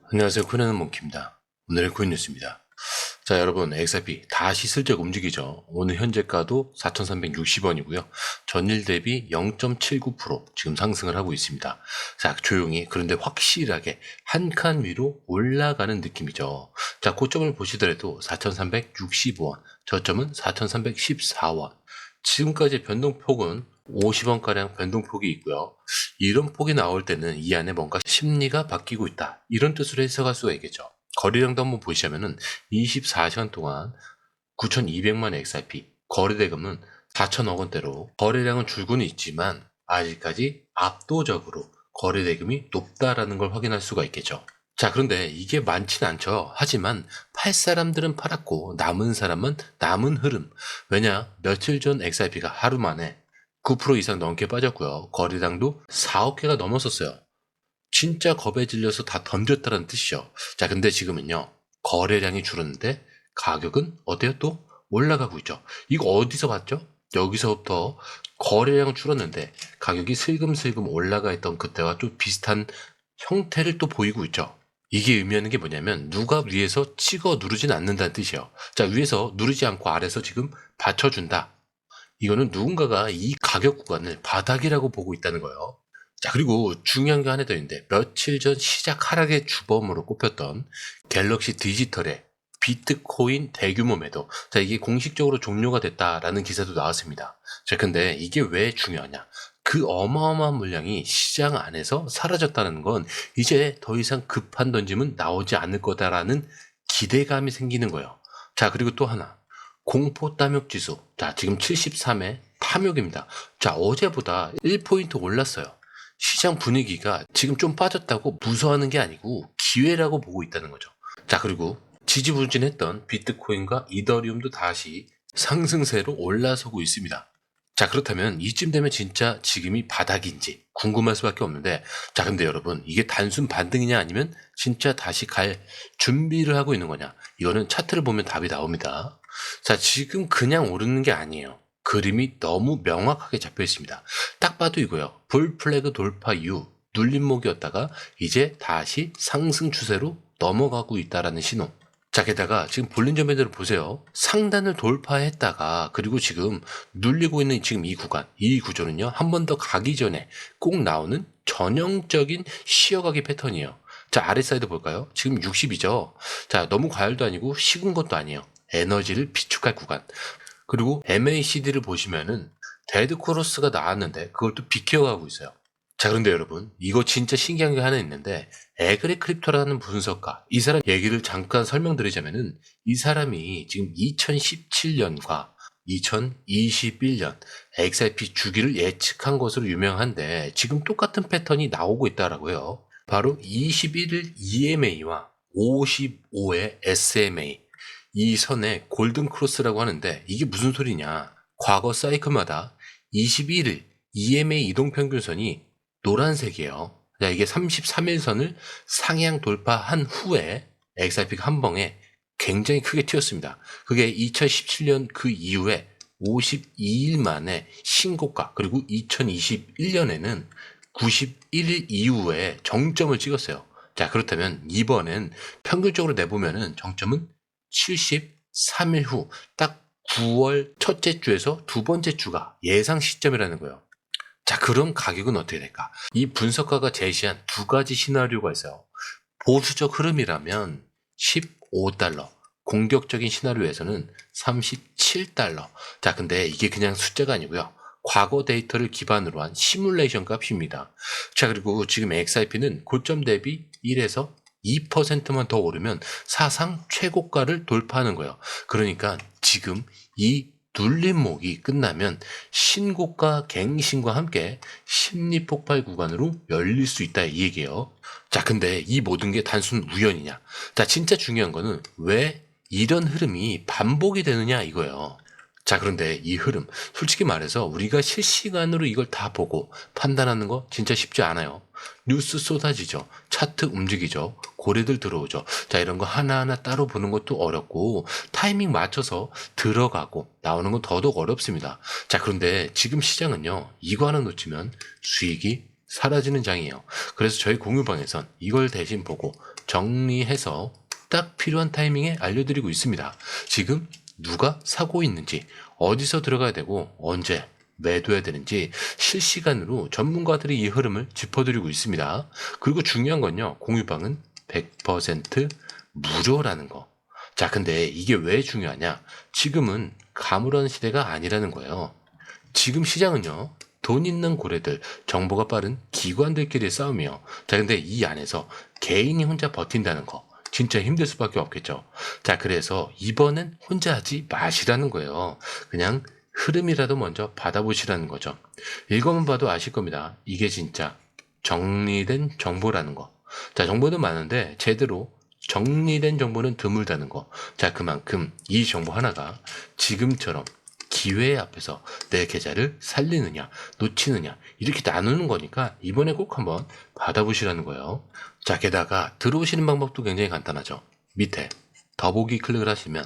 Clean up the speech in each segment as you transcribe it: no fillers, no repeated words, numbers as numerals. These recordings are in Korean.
안녕하세요. 코인하는 몽키입니다. 오늘의 코인 뉴스입니다. 자, 여러분, XRP 다시 슬쩍 움직이죠. 오늘 현재가도 4,360원이고요. 전일 대비 0.79% 지금 상승을 하고 있습니다. 자, 조용히 그런데 확실하게 한 칸 위로 올라가는 느낌이죠. 자, 고점을 보시더라도 4,365원, 저점은 4,314원. 지금까지 변동폭은 50원가량 변동폭이 있고요. 이런 폭이 나올 때는 이 안에 뭔가 심리가 바뀌고 있다, 이런 뜻으로 해석할 수가 있겠죠. 거래량도 한번 보시자면은 24시간 동안 9,200만 XRP, 거래대금은 4천억 원대로 거래량은 줄고는 있지만 아직까지 압도적으로 거래대금이 높다라는 걸 확인할 수가 있겠죠. 자, 그런데 이게 많진 않죠. 하지만 팔 사람들은 팔았고 남은 사람은 남은 흐름. 왜냐, 며칠 전 XRP가 하루 만에 9% 이상 넘게 빠졌고요. 거래량도 4억 개가 넘었었어요. 진짜 겁에 질려서 다 던졌다는 뜻이죠. 자, 근데 지금은요, 거래량이 줄었는데 가격은 어때요? 또 올라가고 있죠. 이거 어디서 봤죠? 여기서부터 거래량은 줄었는데 가격이 슬금슬금 올라가 있던 그때와 좀 비슷한 형태를 또 보이고 있죠. 이게 의미하는 게 뭐냐면 누가 위에서 찍어 누르진 않는다는 뜻이에요. 자, 위에서 누르지 않고 아래서 지금 받쳐준다. 이거는 누군가가 이 가격 구간을 바닥이라고 보고 있다는 거예요. 자, 그리고 중요한 게 하나 더 있는데, 며칠 전 시작 하락의 주범으로 꼽혔던 갤럭시 디지털의 비트코인 대규모 매도. 자, 이게 공식적으로 종료가 됐다라는 기사도 나왔습니다. 자, 근데 이게 왜 중요하냐? 그 어마어마한 물량이 시장 안에서 사라졌다는 건 이제 더 이상 급한 던짐은 나오지 않을 거다라는 기대감이 생기는 거예요. 자, 그리고 또 하나. 공포 탐욕 지수. 자, 지금 73에 탐욕입니다. 자, 어제보다 1포인트 올랐어요. 시장 분위기가 지금 좀 빠졌다고 무서워하는 게 아니고 기회라고 보고 있다는 거죠. 자, 그리고 지지부진했던 비트코인과 이더리움도 다시 상승세로 올라서고 있습니다. 자, 그렇다면 이쯤 되면 진짜 지금이 바닥인지 궁금할 수밖에 없는데, 자, 근데 여러분, 이게 단순 반등이냐 아니면 진짜 다시 갈 준비를 하고 있는 거냐? 이거는 차트를 보면 답이 나옵니다. 자, 지금 그냥 오르는 게 아니에요. 그림이 너무 명확하게 잡혀 있습니다. 딱 봐도 이거요. 불 플래그 돌파 이후 눌림목이었다가 이제 다시 상승 추세로 넘어가고 있다라는 신호. 자, 게다가 지금 볼린저 밴드를 보세요. 상단을 돌파했다가 그리고 지금 눌리고 있는 지금 이 구간, 이 구조는요, 한 번 더 가기 전에 꼭 나오는 전형적인 쉬어가기 패턴이에요. 자, 아랫사이드 볼까요? 지금 60이죠. 자, 너무 과열도 아니고 식은 것도 아니에요. 에너지를 비축할 구간. 그리고 MACD를 보시면은 데드 크로스가 나왔는데 그걸 또 비켜가고 있어요. 자, 그런데 여러분, 이거 진짜 신기한 게 하나 있는데, 에그리 크립토라는 분석가, 이 사람 얘기를 잠깐 설명드리자면은, 이 사람이 지금 2017년과 2021년 XRP 주기를 예측한 것으로 유명한데, 지금 똑같은 패턴이 나오고 있다라고 해요. 바로 21일 EMA와 55의 SMA, 이 선의 골든 크로스라고 하는데, 이게 무슨 소리냐? 과거 사이클마다 21일 EMA 이동평균선이 노란색이에요. 자, 이게 33일선을 상향 돌파한 후에 XRP가 한 방에 굉장히 크게 튀었습니다. 그게 2017년 그 이후에 52일 만에 신고가, 그리고 2021년에는 91일 이후에 정점을 찍었어요. 자, 그렇다면 이번엔 평균적으로 내보면은 정점은 73일 후 딱 9월 첫째 주에서 두 번째 주가 예상 시점이라는 거예요. 자, 그럼 가격은 어떻게 될까? 이 분석가가 제시한 두 가지 시나리오가 있어요. 보수적 흐름이라면 15달러, 공격적인 시나리오에서는 37달러. 자, 근데 이게 그냥 숫자가 아니고요. 과거 데이터를 기반으로 한 시뮬레이션 값입니다. 자, 그리고 지금 XRP는 고점 대비 1에서 2%만 더 오르면 사상 최고가를 돌파하는 거예요. 그러니까 지금 이 눌림목이 끝나면 신고가 갱신과 함께 심리 폭발 구간으로 열릴 수 있다, 이 얘기예요. 자, 근데 이 모든 게 단순 우연이냐? 자, 진짜 중요한 거는 왜 이런 흐름이 반복이 되느냐 이거예요. 자, 그런데 이 흐름, 솔직히 말해서 우리가 실시간으로 이걸 다 보고 판단하는 거 진짜 쉽지 않아요. 뉴스 쏟아지죠. 차트 움직이죠. 고래들 들어오죠. 자, 이런 거 하나하나 따로 보는 것도 어렵고 타이밍 맞춰서 들어가고 나오는 건 더더욱 어렵습니다. 자, 그런데 지금 시장은요, 이거 하나 놓치면 수익이 사라지는 장이에요. 그래서 저희 공유방에선 이걸 대신 보고 정리해서 딱 필요한 타이밍에 알려드리고 있습니다. 지금 누가 사고 있는지, 어디서 들어가야 되고 언제 매도해야 되는지 실시간으로 전문가들이 이 흐름을 짚어드리고 있습니다. 그리고 중요한 건요, 공유방은 100% 무료라는 거. 자, 근데 이게 왜 중요하냐? 지금은 가물한 시대가 아니라는 거예요. 지금 시장은요, 돈 있는 고래들, 정보가 빠른 기관들끼리의 싸움이요. 자, 근데 이 안에서 개인이 혼자 버틴다는 거 진짜 힘들 수밖에 없겠죠. 자, 그래서 이번엔 혼자 하지 마시라는 거예요. 그냥 흐름이라도 먼저 받아보시라는 거죠. 읽어만 봐도 아실 겁니다. 이게 진짜 정리된 정보라는 거. 자, 정보는 많은데 제대로 정리된 정보는 드물다는 거. 자, 그만큼 이 정보 하나가 지금처럼 기회 앞에서 내 계좌를 살리느냐 놓치느냐 이렇게 나누는 거니까 이번에 꼭 한번 받아보시라는 거예요. 자, 게다가 들어오시는 방법도 굉장히 간단하죠. 밑에 더보기 클릭을 하시면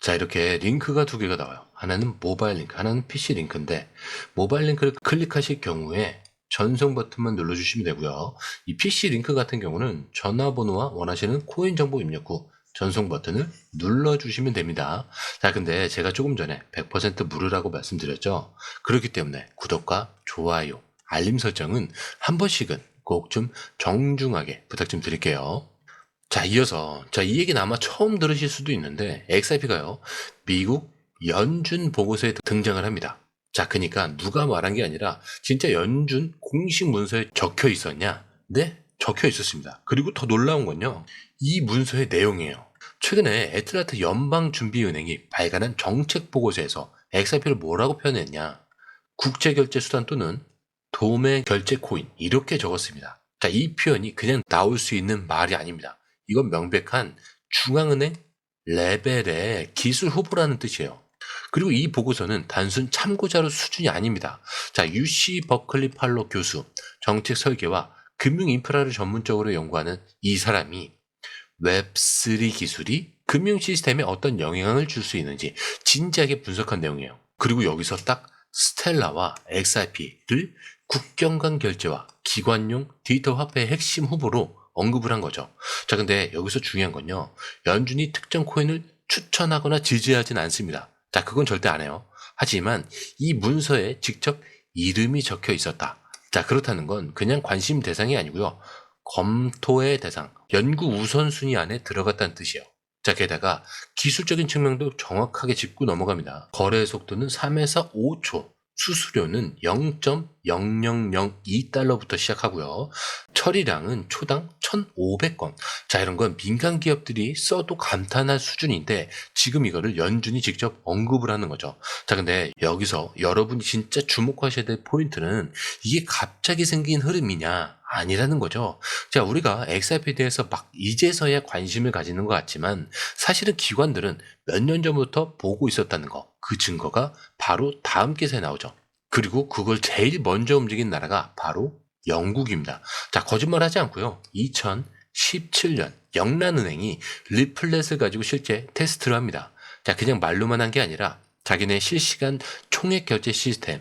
자, 이렇게 링크가 두 개가 나와요. 하나는 모바일 링크, 하나는 PC 링크인데 모바일 링크를 클릭하실 경우에 전송 버튼만 눌러주시면 되고요. 이 PC 링크 같은 경우는 전화번호와 원하시는 코인 정보 입력 후 전송 버튼을 눌러주시면 됩니다. 자, 근데 제가 조금 전에 100% 무료라고 말씀드렸죠. 그렇기 때문에 구독과 좋아요, 알림 설정은 한 번씩은 꼭 좀 정중하게 부탁 좀 드릴게요. 자, 이어서 이 얘기는 아마 처음 들으실 수도 있는데 XRP가요, 미국 연준 보고서에 등장을 합니다. 자, 그러니까 누가 말한 게 아니라 진짜 연준 공식 문서에 적혀 있었냐? 네, 적혀 있었습니다. 그리고 더 놀라운 건요, 이 문서의 내용이에요. 최근에 애틀란타 연방준비은행이 발간한 정책 보고서에서 XRP를 뭐라고 표현했냐? 국제결제수단 또는 도매 결제 코인 이렇게 적었습니다. 자, 이 표현이 그냥 나올 수 있는 말이 아닙니다. 이건 명백한 중앙은행 레벨의 기술 후보라는 뜻이에요. 그리고 이 보고서는 단순 참고자료 수준이 아닙니다. 자, UC 버클리 팔로 교수, 정책 설계와 금융 인프라를 전문적으로 연구하는 이 사람이 웹3 기술이 금융 시스템에 어떤 영향을 줄 수 있는지 진지하게 분석한 내용이에요. 그리고 여기서 딱 스텔라와 XRP를 국경 간 결제와 기관용 디지털 화폐의 핵심 후보로 언급을 한 거죠. 자, 근데 여기서 중요한 건요, 연준이 특정 코인을 추천하거나 지지하진 않습니다. 자, 그건 절대 안 해요. 하지만 이 문서에 직접 이름이 적혀 있었다. 자, 그렇다는 건 그냥 관심 대상이 아니고요, 검토의 대상, 연구 우선순위 안에 들어갔다는 뜻이에요. 자, 게다가 기술적인 측면도 정확하게 짚고 넘어갑니다. 거래 속도는 3에서 5초, 수수료는 0.0002달러부터 시작하고요. 처리량은 초당 1,500건. 자, 이런 건 민간 기업들이 써도 감탄할 수준인데 지금 이거를 연준이 직접 언급을 하는 거죠. 자, 근데 여기서 여러분이 진짜 주목하셔야 될 포인트는 이게 갑자기 생긴 흐름이냐 아니라는 거죠. 자, 우리가 XRP에 대해서 막 이제서야 관심을 가지는 것 같지만 사실은 기관들은 몇 년 전부터 보고 있었다는 거, 그 증거가 바로 다음 기사에 나오죠. 그리고 그걸 제일 먼저 움직인 나라가 바로 영국입니다. 자, 거짓말 하지 않고요, 2017년 영란은행이 리플렛을 가지고 실제 테스트를 합니다. 자, 그냥 말로만 한 게 아니라 자기네 실시간 총액 결제 시스템,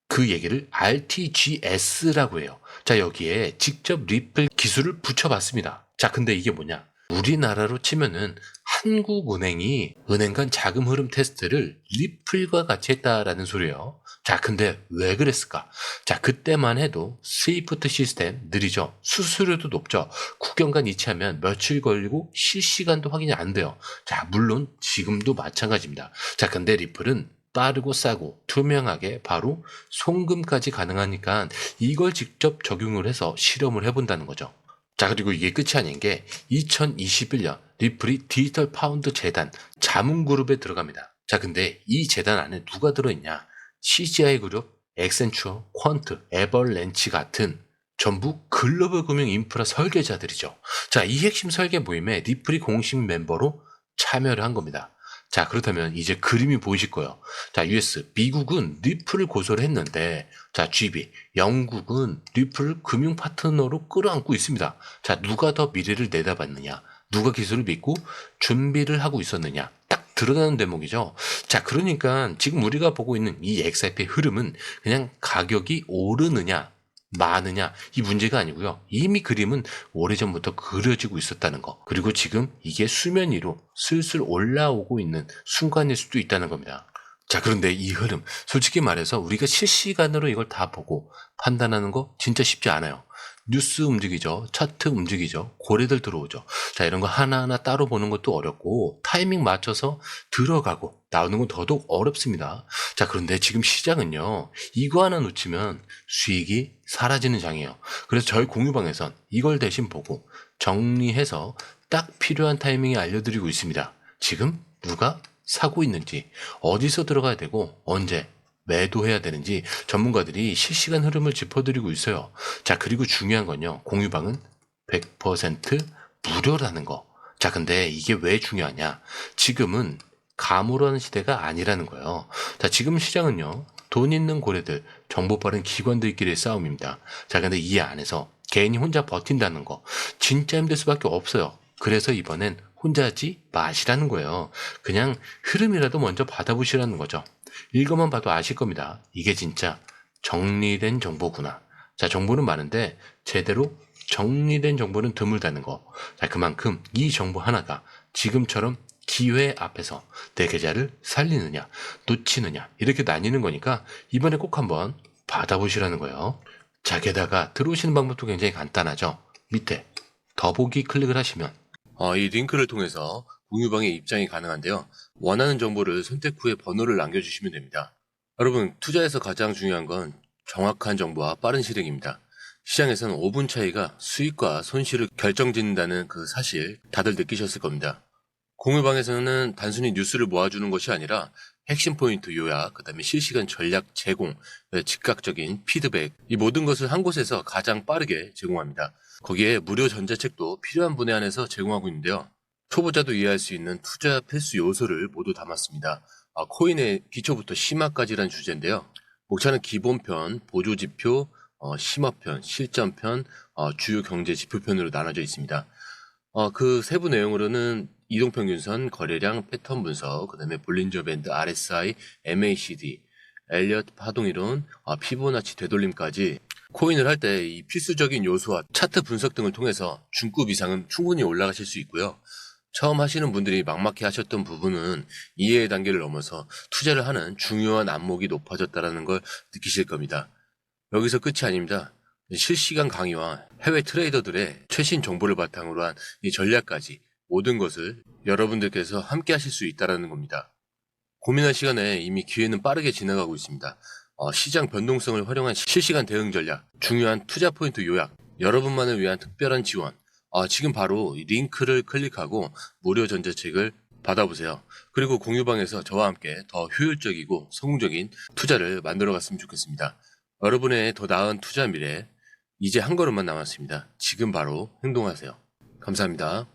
그 얘기를 RTGS라고 해요. 자, 여기에 직접 리플 기술을 붙여봤습니다. 자, 근데 이게 뭐냐? 우리나라로 치면은 한국은행이 은행 간 자금 흐름 테스트를 리플과 같이 했다라는 소리예요. 자, 근데 왜 그랬을까? 자, 그때만 해도 스위프트 시스템 느리죠. 수수료도 높죠. 국경간 이체하면 며칠 걸리고 실시간도 확인이 안 돼요. 자, 물론 지금도 마찬가지입니다. 자, 근데 리플은 빠르고 싸고 투명하게 바로 송금까지 가능하니까 이걸 직접 적용을 해서 실험을 해본다는 거죠. 자, 그리고 이게 끝이 아닌 게 2021년 리플이 디지털 파운드 재단 자문그룹에 들어갑니다. 자, 근데 이 재단 안에 누가 들어있냐? CGI 그룹, 엑센추어, 퀀트, 에버랜치 같은 전부 글로벌 금융 인프라 설계자들이죠. 자, 이 핵심 설계 모임에 리플이 공식 멤버로 참여를 한 겁니다. 자, 그렇다면 이제 그림이 보이실 거예요. 자, US, 미국은 리플을 고소를 했는데, 자, GB, 영국은 리플을 금융 파트너로 끌어안고 있습니다. 자, 누가 더 미래를 내다봤느냐, 누가 기술을 믿고 준비를 하고 있었느냐, 딱 드러나는 대목이죠. 자, 그러니까 지금 우리가 보고 있는 이 XRP 흐름은 그냥 가격이 오르느냐, 많으냐 이 문제가 아니고요. 이미 그림은 오래전부터 그려지고 있었다는 거. 그리고 지금 이게 수면 위로 슬슬 올라오고 있는 순간일 수도 있다는 겁니다. 자, 그런데 이 흐름 솔직히 말해서 우리가 실시간으로 이걸 다 보고 판단하는 거 진짜 쉽지 않아요. 뉴스 움직이죠. 차트 움직이죠. 고래들 들어오죠. 자, 이런 거 하나하나 따로 보는 것도 어렵고 타이밍 맞춰서 들어가고 나오는 건 더더욱 어렵습니다. 자, 그런데 지금 시장은요. 이거 하나 놓치면 수익이 사라지는 장이에요. 그래서 저희 공유방에선 이걸 대신 보고 정리해서 딱 필요한 타이밍에 알려드리고 있습니다. 지금 누가 사고 있는지, 어디서 들어가야 되고 언제 매도해야 되는지 전문가들이 실시간 흐름을 짚어드리고 있어요. 자, 그리고 중요한 건요. 공유방은 100% 무료라는 거. 자, 근데 이게 왜 중요하냐? 지금은 가물어하는 시대가 아니라는 거예요. 자, 지금 시장은요. 돈 있는 고래들, 정보 빠른 기관들끼리의 싸움입니다. 자, 근데 이 안에서 개인이 혼자 버틴다는 거 진짜 힘들 수밖에 없어요. 그래서 이번엔 혼자 하지 마시라는 거예요. 그냥 흐름이라도 먼저 받아보시라는 거죠. 읽어만 봐도 아실 겁니다. 이게 진짜 정리된 정보구나. 자, 정보는 많은데 제대로 정리된 정보는 드물다는 거. 자, 그만큼 이 정보 하나가 지금처럼 기회 앞에서 내 계좌를 살리느냐, 놓치느냐 이렇게 나뉘는 거니까 이번에 꼭 한번 받아보시라는 거예요. 자, 게다가 들어오시는 방법도 굉장히 간단하죠. 밑에 더보기 클릭을 하시면 이 링크를 통해서 공유방에 입장이 가능한데요. 원하는 정보를 선택 후에 번호를 남겨주시면 됩니다. 여러분, 투자에서 가장 중요한 건 정확한 정보와 빠른 실행입니다. 시장에서는 5분 차이가 수익과 손실을 결정짓는다는 그 사실 다들 느끼셨을 겁니다. 공유방에서는 단순히 뉴스를 모아주는 것이 아니라 핵심 포인트 요약, 그 다음에 실시간 전략 제공, 즉각적인 피드백, 이 모든 것을 한 곳에서 가장 빠르게 제공합니다. 거기에 무료 전자책도 필요한 분에 한해서 제공하고 있는데요. 초보자도 이해할 수 있는 투자 필수 요소를 모두 담았습니다. 코인의 기초부터 심화까지란 주제인데요. 목차는 기본편, 보조지표, 심화편, 실전편, 주요 경제 지표편으로 나눠져 있습니다. 그 세부 내용으로는 이동평균선, 거래량, 패턴 분석, 그 다음에 볼린저 밴드, RSI, MACD, 엘리엇 파동이론, 피보나치 되돌림까지 코인을 할 때 이 필수적인 요소와 차트 분석 등을 통해서 중급 이상은 충분히 올라가실 수 있고요. 처음 하시는 분들이 막막해 하셨던 부분은 이해의 단계를 넘어서 투자를 하는 중요한 안목이 높아졌다는 걸 느끼실 겁니다. 여기서 끝이 아닙니다. 실시간 강의와 해외 트레이더들의 최신 정보를 바탕으로 한 이 전략까지 모든 것을 여러분들께서 함께 하실 수 있다는 겁니다. 고민할 시간에 이미 기회는 빠르게 지나가고 있습니다. 시장 변동성을 활용한 실시간 대응 전략, 중요한 투자 포인트 요약, 여러분만을 위한 특별한 지원, 지금 바로 이 링크를 클릭하고 무료 전자책을 받아보세요. 그리고 공유방에서 저와 함께 더 효율적이고 성공적인 투자를 만들어 갔으면 좋겠습니다. 여러분의 더 나은 투자 미래, 이제 한 걸음만 남았습니다. 지금 바로 행동하세요. 감사합니다.